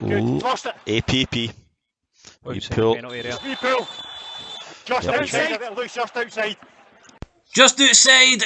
Good. Lost it. APP. You pull. We pull. Just outside. A bit loose. Just outside.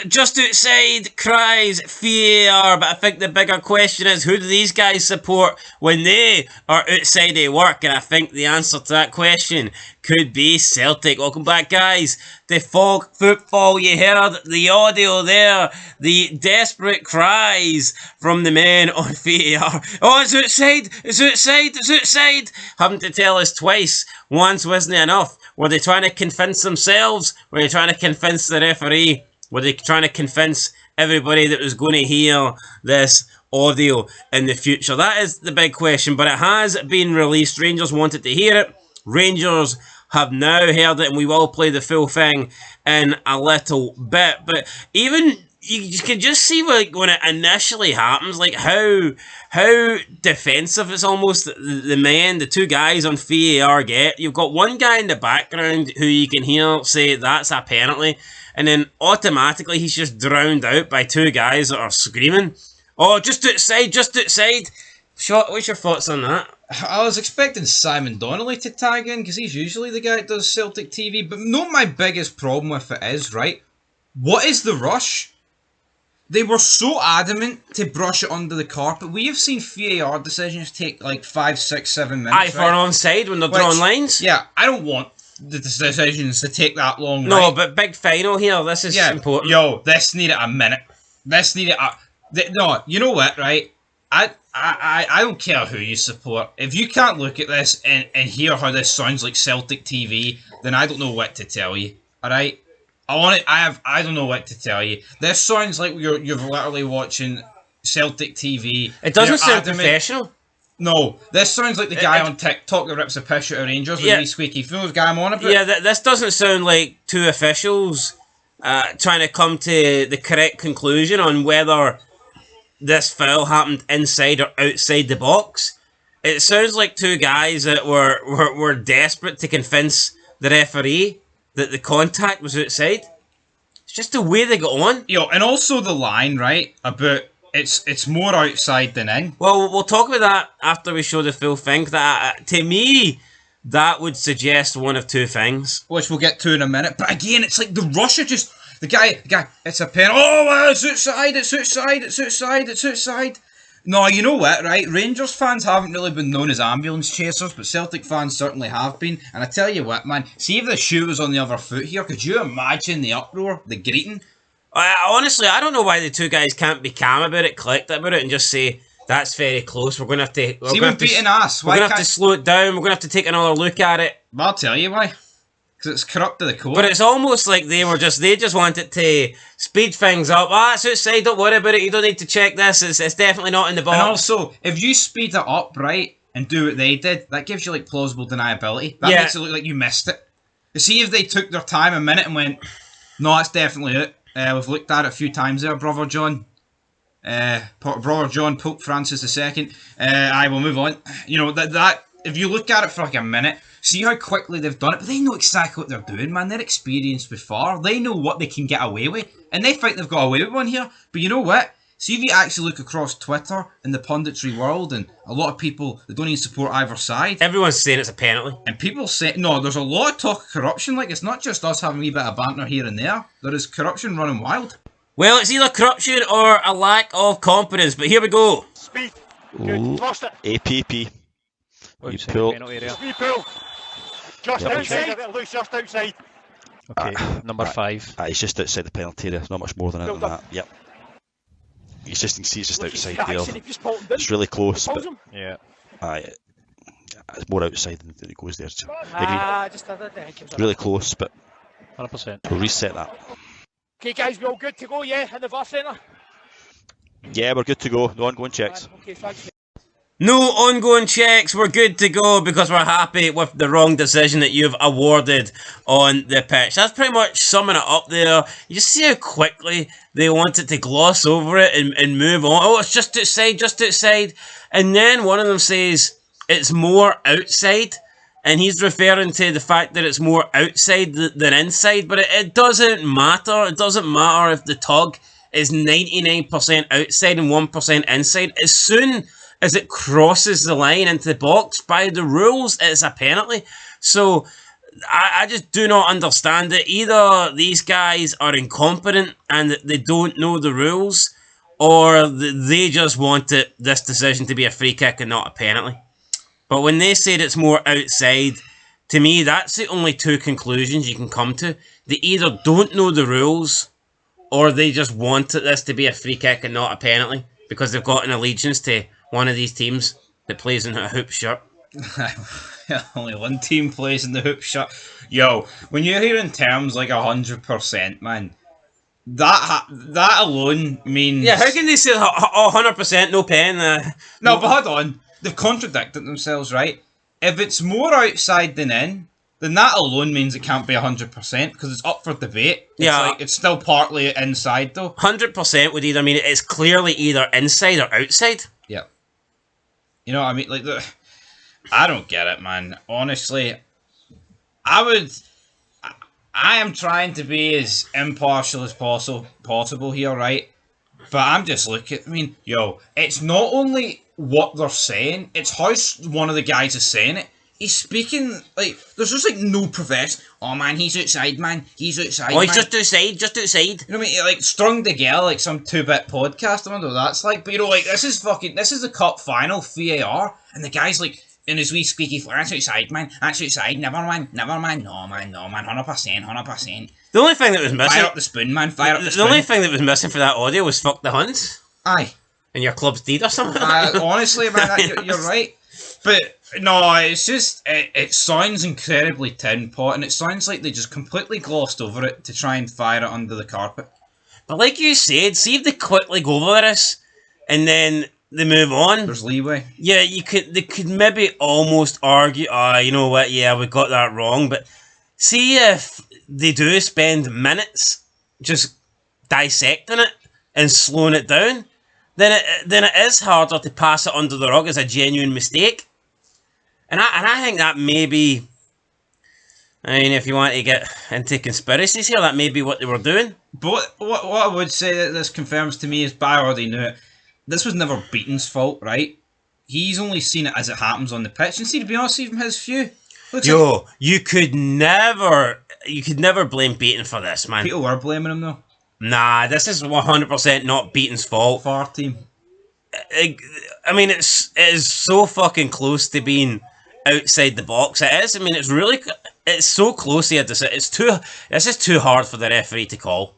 Just outside, cries V.A.R. But I think the bigger question is, who do these guys support when they are outside of work? And I think the answer to that question could be Celtic. Welcome back, guys. The Fog Football, you heard the audio there. The desperate cries from the men on V.A.R. Oh, it's outside! It's outside! It's outside! Having to tell us twice. Once wasn't enough. Were they trying to convince themselves? Were they trying to convince the referee? Were they trying to convince everybody that was going to hear this audio in the future? That is the big question, but it has been released. Rangers wanted to hear it. Rangers have now heard it, and we will play the full thing in a little bit. But even you can just see when it initially happens, like how defensive it's almost the men, the two guys on V.A.R. get. You've got one guy in the background who you can hear say that's a penalty, and then automatically he's just drowned out by two guys that are screaming, "Oh, just outside, just outside." What's your thoughts on that? I was expecting Simon Donnelly to tag in, because he's usually the guy that does Celtic TV, but not my biggest problem with it is, right, what is the rush? They were so adamant to brush it under the carpet. We have seen V.A.R. decisions take like 5, 6, 7 minutes. Aye, for an onside when they're drawing lines? Yeah, I don't want the decisions to take that long. No, right? but big final here. This is important. Yo, this needed a minute. This needed a... No, you know what, right? I don't care who you support. If you can't look at this and hear how this sounds like Celtic TV, then I don't know what to tell you. Alright? I don't know what to tell you. This sounds like you're literally watching Celtic TV. It doesn't sound professional. No, this sounds like the guy on TikTok that rips a piss out of Rangers with these squeaky fools. Guy I'm on about. Yeah, this doesn't sound like two officials trying to come to the correct conclusion on whether this foul happened inside or outside the box. It sounds like two guys that were desperate to convince the referee that the contact was outside. It's just the way they got on. Yo, and also the line, right, about it's more outside than in. Well, we'll talk about that after we show the full thing. That to me, that would suggest one of two things, which we'll get to in a minute. But again, it's like the rush of just the guy. It's a pen. Oh, well, it's outside. It's outside. It's outside. It's outside. No, you know what, right? Rangers fans haven't really been known as ambulance chasers, but Celtic fans certainly have been. And I tell you what, man, see if the shoe was on the other foot here, could you imagine the uproar, the greeting? Honestly, I don't know why the two guys can't be calm about it, collected about it, and just say, that's very close, we're going to have to... See, we're beating ass. We're going to have to slow it down, we're going to have to take another look at it. Well, I'll tell you why. Because it's corrupt to the core. But it's almost like they just wanted to speed things up. It's outside, don't worry about it, you don't need to check this, it's definitely not in the box. And also, if you speed it up, right, and do what they did, that gives you, like, plausible deniability. That makes it look like you missed it. You see if they took their time a minute and went, no, that's definitely it. We've looked at it a few times there, Brother John. Brother John, Pope Francis II. I will move on. You know, that if you look at it for like a minute, see how quickly they've done it, but they know exactly what they're doing, man. They're experienced with V.A.R. They know what they can get away with, and they think they've got away with one here. But you know what? See if you actually look across Twitter and the punditry world, and a lot of people that don't even support either side. Everyone's saying it's a penalty. And people say, no, there's a lot of talk of corruption. Like, it's not just us having a wee bit of banter here and there. There is corruption running wild. Well, it's either corruption or a lack of confidence, but here we go. Speed. Good. Lost it. APP. You pull. We pull. Just outside. A bit loose. Just outside. Okay, number 5. It's just outside the penalty area. There's not much more than it than that. Yep. You just can see it's just outside there. It's really close, but yeah. It's more outside than it goes there. So really close, but 100%. We'll reset that. Okay, guys, we all good to go, yeah, in the VAR centre? Yeah, we're good to go. No ongoing checks. Okay, thanks. No ongoing checks, we're good to go because we're happy with the wrong decision that you've awarded on the pitch. That's pretty much summing it up there. You just see how quickly they wanted to gloss over it and move on. Oh, it's just outside, just outside. And then one of them says it's more outside. And he's referring to the fact that it's more outside than inside. But it doesn't matter. It doesn't matter if the tug is 99% outside and 1% inside. As soon as it crosses the line into the box. By the rules, it's a penalty. So I just do not understand it. Either these guys are incompetent and they don't know the rules, or they just want this decision to be a free kick and not a penalty. But when they said it's more outside, to me, that's the only two conclusions you can come to. They either don't know the rules, or they just want this to be a free kick and not a penalty because they've got an allegiance to one of these teams that plays in a hoop shirt. Only one team plays in the hoop shirt. Yo, when you're hearing terms like 100%, man, that alone means... Yeah, how can they say 100% no pen? No, but hold on. They've contradicted themselves, right? If it's more outside than in, then that alone means it can't be 100% because it's up for debate. It's still partly inside though. 100% would either mean it's clearly either inside or outside. Yeah. You know what I mean? Like, I don't get it, man. Honestly, I am trying to be as impartial as possible here, right? But I'm just looking. I mean, yo, it's not only what they're saying; it's how one of the guys is saying it. He's speaking like there's just like no profession. Oh man, he's outside, man. He's outside. Oh, he's man. just outside. You know what I mean? Like strung together like some 2-bit podcast. I wonder what that's like. But you know, like this is the cup final, V.A.R. and the guy's like in his wee squeaky floor. That's outside, man. That's outside. Never mind. No, man. 100%. The only thing that was missing. Fire up the spoon, man. Fire up the spoon. The only thing that was missing for that audio was "fuck the Huns." Aye. And your club's deed or something. Honestly, man, you're right. But no, it's just it sounds incredibly tin pot, and it sounds like they just completely glossed over it to try and fire it under the carpet. But like you said, see if they quickly go over this, and then they move on. There's leeway. Yeah, they could maybe almost argue, you know what? Yeah, we got that wrong. But see if they do spend minutes just dissecting it and slowing it down, then it is harder to pass it under the rug as a genuine mistake. And I think that may be, I mean, if you want to get into conspiracies here, that may be what they were doing. But what I would say that this confirms to me is, I already knew it, this was never Beaton's fault, right? He's only seen it as it happens on the pitch. And see, to be honest, even his view. You could never blame Beaton for this, man. People were blaming him, though. Nah, this is 100% not Beaton's fault. V.A.R. team. I mean, it is so fucking close to being outside the box. It is. I mean, it's so close here. This is too hard for the referee to call,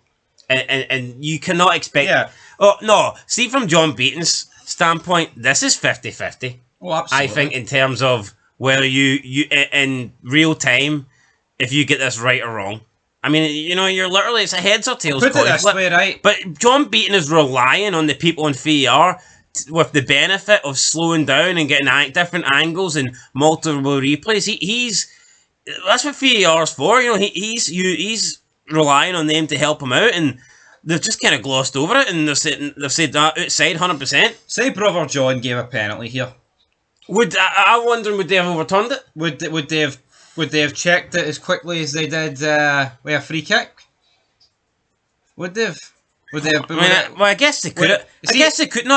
and you cannot expect. Yeah. Oh no, see, from John Beaton's standpoint, this is 50-50. Oh, absolutely. I think in terms of whether you in real time, if you get this right or wrong. I mean, you know, you're literally, it's a heads or tails. Put it this way, right? But John Beaton is relying on the people on V.A.R. with the benefit of slowing down and getting different angles and multiple replays. That's what V.A.R. is for. You know, he's relying on them to help him out, and they've just kind of glossed over it, and they've said that outside 100%. Say Brother John gave a penalty here. I'm wondering, would they have overturned it? Would they have checked it as quickly as they did with a free kick? Would they have? I guess they could have. I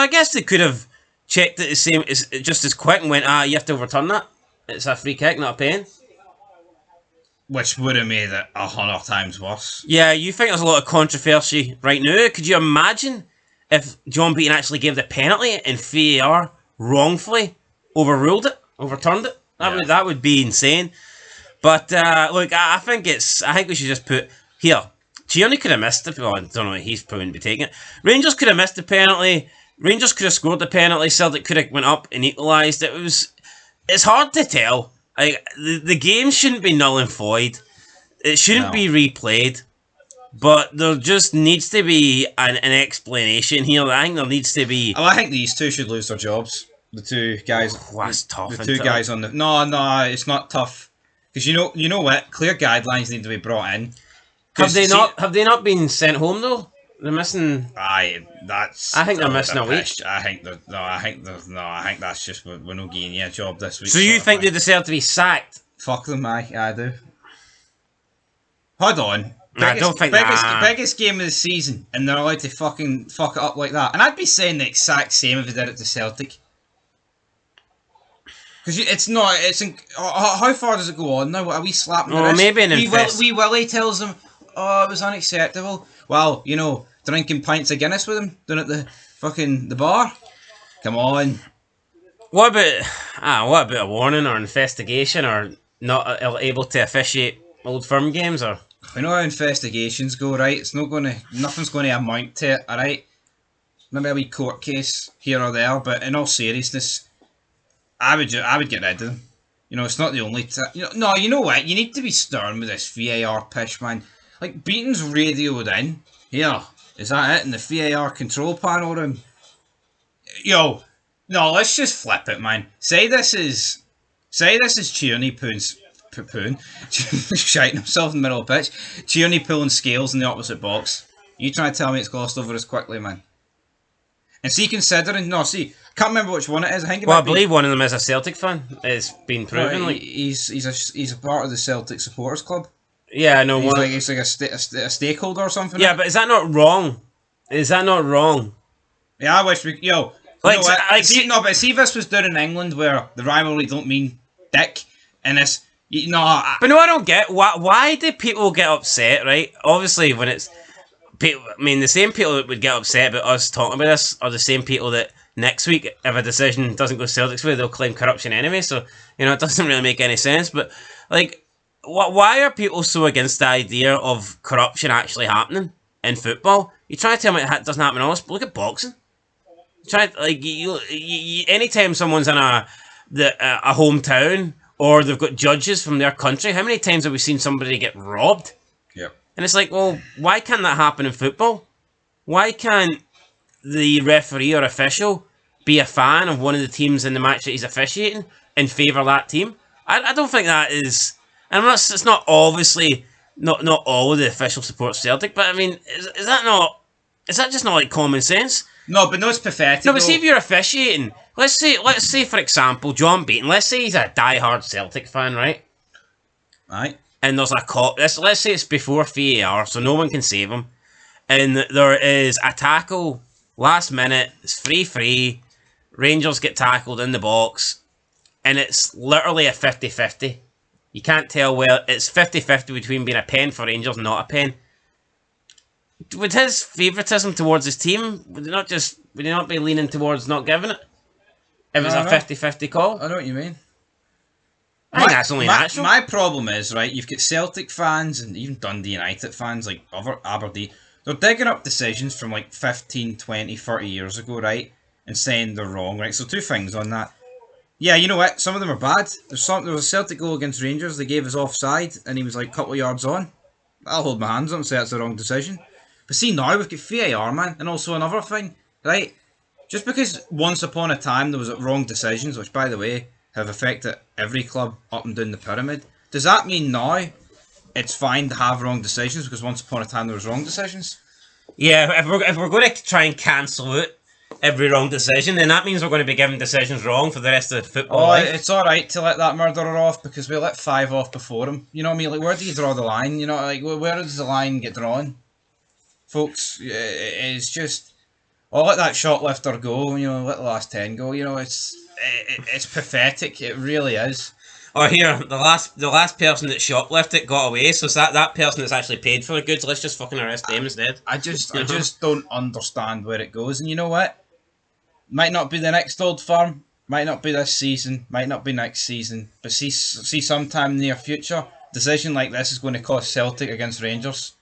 guess they could have checked it just as quick and went, you have to overturn that. It's a free kick, not a pen. Which would have made it 100 times worse. Yeah, you think there's a lot of controversy right now. Could you imagine if John Beaton actually gave the penalty and V.A.R. wrongfully overturned it? That would be insane. But look, I think we should just put here. Tierney could have missed it. Well, I don't know. He's probably be taking it. Rangers could have missed the penalty. Rangers could have scored the penalty. Celtic could have went up and equalised. It's hard to tell. The game shouldn't be null and void. It shouldn't be replayed. But there just needs to be an explanation here. I think there needs to be. I think these two should lose their jobs. The two guys. Oh, that's tough. The two guys on the. No, it's not tough. Because you know what? Clear guidelines need to be brought in. Have they not been sent home though? They're missing. I think they're missing a week. I think that's just we're not giving you a job this week. So you think they deserve to be sacked? Fuck them, I do. Hold on. I don't think biggest game of the season, and they're allowed to fucking fuck it up like that. And I'd be saying the exact same if they did it to Celtic. Because it's not. How far does it go on now? Are we slapping the wrist? Maybe an Wee Willie tells them, "Oh, it was unacceptable." Well, drinking pints of Guinness with him down at the bar. Come on. What about a warning or investigation or not able to officiate Old Firm games or? We know how investigations go, right? Nothing's going to amount to it, alright? Maybe a wee court case here or there, but in all seriousness, I would get rid of them. It's not the only no, you know what? You need to be stern with this V.A.R. pish, man. Like, Beaton's radioed in. Here, is that it? In the V.A.R. control panel room? No, let's just flip it, man. Say this is Tierney pooing, shiting himself in the middle of the pitch. Tierney pulling scales in the opposite box. You trying to tell me it's glossed over as quickly, man? And can't remember which one it is. I believe one of them is a Celtic fan. It's been proven. Right, he's a part of the Celtic supporters club. Yeah, I know. He's like a stakeholder or something. Yeah, but is that not wrong? Yeah, I wish we. But see if this was done in England where the rivalry don't mean dick, and this. But no, I don't get why do people get upset, right? Obviously, when it's people, the same people that would get upset about us talking about this are the same people that next week, if a decision doesn't go Celtic's way, they'll claim corruption anyway. So it doesn't really make any sense. But why are people so against the idea of corruption actually happening in football? You try to tell me it doesn't happen in all, but look at boxing. Anytime someone's in a hometown or they've got judges from their country, how many times have we seen somebody get robbed? Yep. And it's like, well, why can't that happen in football? Why can't the referee or official be a fan of one of the teams in the match that he's officiating and favour that team? I don't think that is... And it's not obviously... Not all of the official support Celtic, but is that just not like common sense? No, but no, it's pathetic. No, but see if you're officiating. Let's say for example, John Beaton. Let's say he's a die-hard Celtic fan, right? Right. And there's a cop. Let's say it's before V.A.R, so no one can save him. And there is a tackle last minute. It's free. Rangers get tackled in the box, and it's literally a 50-50. You can't tell where it's 50-50 between being a pen for Rangers and not a pen. Would his favouritism towards his team, would he not be leaning towards not giving it? If it's a 50-50 call? I know what you mean. I think that's only natural. My problem is, right, you've got Celtic fans and even Dundee United fans, like Aberdeen, they're digging up decisions from like 15, 20, 30 years ago, right, and saying they're wrong, right? So two things on that. Yeah, you know what? Some of them are bad. There was a Celtic goal against Rangers, they gave us offside, and he was like a couple of yards on. I'll hold my hands up and say that's the wrong decision. But see now, we've got V.A.R, man, and also another thing, right? Just because once upon a time there was wrong decisions, which by the way, have affected every club up and down the pyramid, does that mean now it's fine to have wrong decisions because once upon a time there was wrong decisions? Yeah, if we're going to try and cancel out every wrong decision, then that means we're going to be giving decisions wrong for the rest of the football life. It's alright to let that murderer off because we let 5 off before him. You know what I mean? Like, where do you draw the line? You know, like, where does the line get drawn? Folks, it's just... I'll let that shoplifter go, let the last 10 go, it's pathetic, it really is. Or here, the last person that shoplifted got away, so that person that's actually paid for the goods, let's just fucking arrest them instead. I just don't understand where it goes, and you know what? Might not be the next Old Firm, might not be this season, might not be next season, but see sometime in the near future, a decision like this is going to cost Celtic against Rangers.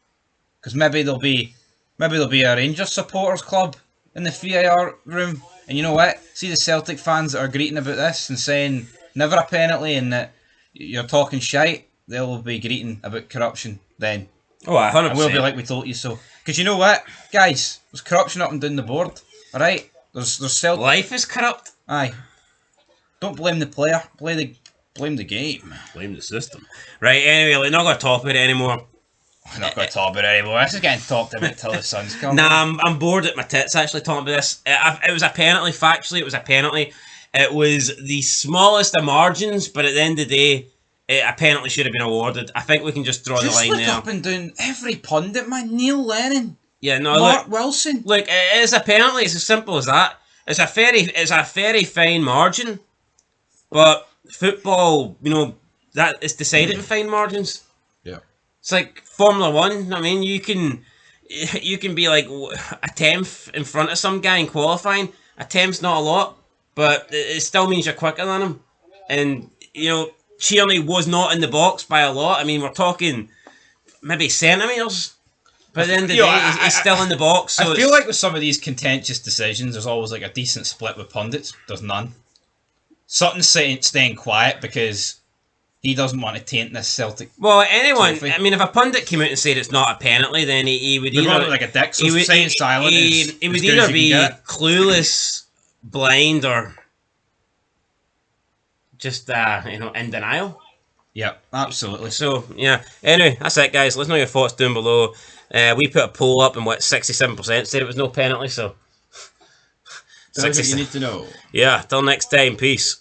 Because maybe there'll be a Rangers supporters club in the V.A.R room, and you know what? See the Celtic fans that are greeting about this and saying never a penalty and that you're talking shite, they'll be greeting about corruption then. Oh, 100%. And we'll be like, we told you so. Because you know what, guys? There's corruption up and down the board. Alright? There's Celtic... Life is corrupt. Aye. Don't blame the player. Blame the game. Blame the system. Right, anyway, we're not going to talk about it anymore. We're not going to talk about it anymore. This is getting talked about till the sun's come. Nah, I'm bored at my tits actually talking about this. It was a penalty, factually, it was a penalty. It was the smallest of margins, but at the end of the day, a penalty should have been awarded. I think we can just draw the line there. Just look up and down every pundit, man. Neil Lennon. Yeah, no, Mark Wilson. Look, it is a penalty. It's as simple as that. It's a very fine margin, but football, that is decided in fine margins. Yeah. It's like Formula One. I mean, you can be like a tenth in front of some guy in qualifying. A tenth's not a lot, but it still means you're quicker than him. And Tierney was not in the box by a lot. I mean, we're talking maybe centimeters. But at the end of the day, he's still in the box. So I feel like with some of these contentious decisions, there's always like a decent split with pundits. There's none. Sutton's staying quiet because he doesn't want to taint this Celtic. Well, anyone. trophy. I mean, if a pundit came out and said it's not a penalty, then he would They're either probably like a dick. So staying silent. He would either be clueless, blind, or just in denial. Yeah, absolutely. So yeah. Anyway, that's it, guys. Let us know your thoughts down below. We put a poll up, and 67% said it was no penalty. So That's what you need to know. Yeah. Till next time. Peace.